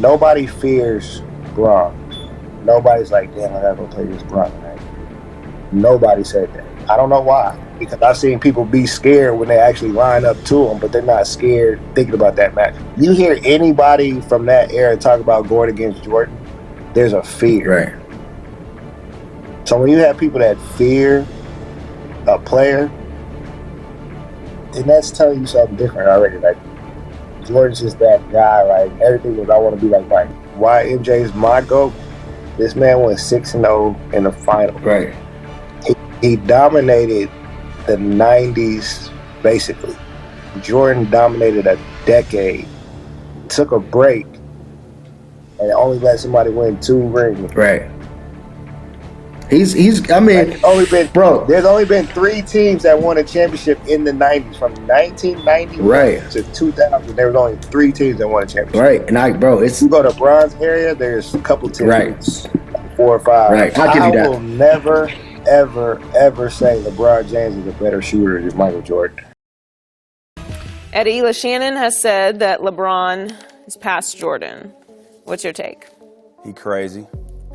Nobody fears Braun. Nobody's like, damn, I gotta go play this Braun tonight. Nobody said that. I don't know why. Because I've seen people be scared when they actually line up to him, but they're not scared thinking about that match. You hear anybody from that era talk about going against Jordan, there's a fear. Right. So when you have people that fear a player, then that's telling you something different already. Like, Jordan's just that guy, like, everything was, I want to be like Mike. Why MJ's my GOAT? This man went 6-0 in the final. Right. He dominated the 90s, basically. Jordan dominated a decade, took a break, and only let somebody win 2 rings. Right. I mean, there's only been 3 teams that won a championship in the 90s. From 1991 to 2000, there was only 3 teams that won a championship. Right. And if you go to Bronze area, there's a couple teams. Right. 4 or 5. Right. I'll give you that. I will never, ever say LeBron James is a better shooter than Michael Jordan. Eddie LeShannon has said that LeBron is past Jordan. What's your take? He crazy.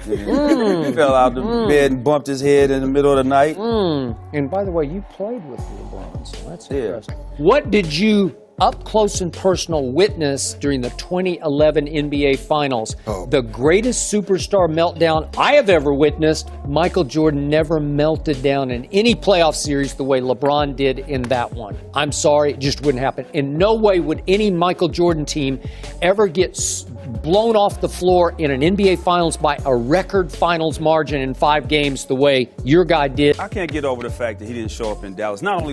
He fell out the bed and bumped his head in the middle of the night. And by the way, you played with LeBron, so that's interesting. What did you up close and personal witness during the 2011 NBA Finals? The greatest superstar meltdown I have ever witnessed. Michael Jordan never melted down in any playoff series the way LeBron did in that one. I'm sorry, it just wouldn't happen. In no way would any Michael Jordan team ever get blown off the floor in an NBA Finals by a record finals margin in 5 games the way your guy did. I can't get over the fact that he didn't show up in Dallas. Not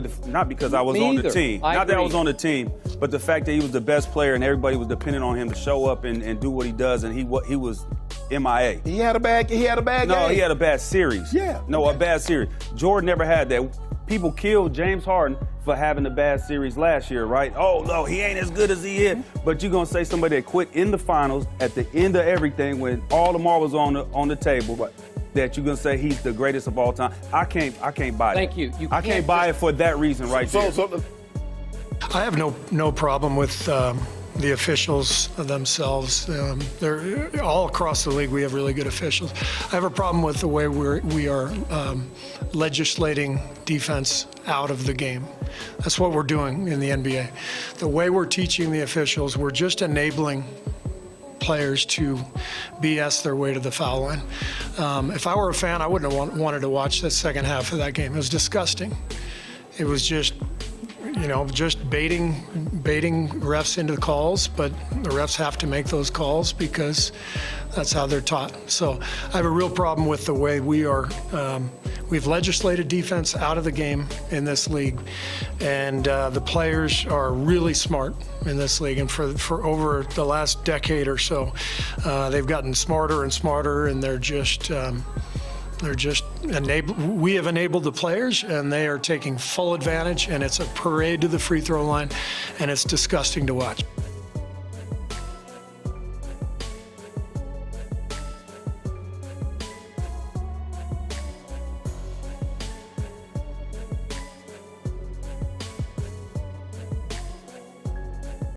because I was on the team. Not that I was on the team, but the fact that he was the best player and everybody was depending on him to show up and do what he does, and he was MIA. He had a bad game. No, he had a bad series. Yeah. No, a bad series. Jordan never had that. People killed James Harden for having a bad series last year, right? Oh, no, he ain't as good as he is. But you're going to say somebody that quit in the finals at the end of everything when all the marbles on the table, but that you're going to say he's the greatest of all time. I can't buy that. Thank you. I can't buy it for that reason right there. I have no problem with the officials themselves. They're all across the league. We have really good officials. I have a problem with the way we are legislating defense out of the game. That's what we're doing in the NBA. The way we're teaching the officials, we're just enabling players to BS their way to the foul line. If I were a fan, I wouldn't have wanted to watch the second half of that game. It was disgusting. It was just baiting refs into the calls, but the refs have to make those calls because that's how they're taught. So I have a real problem with the way we've legislated defense out of the game in this league, and the players are really smart in this league, and for over the last decade or so, they've gotten smarter and smarter, and we have enabled the players, and they are taking full advantage, and it's a parade to the free throw line, and it's disgusting to watch.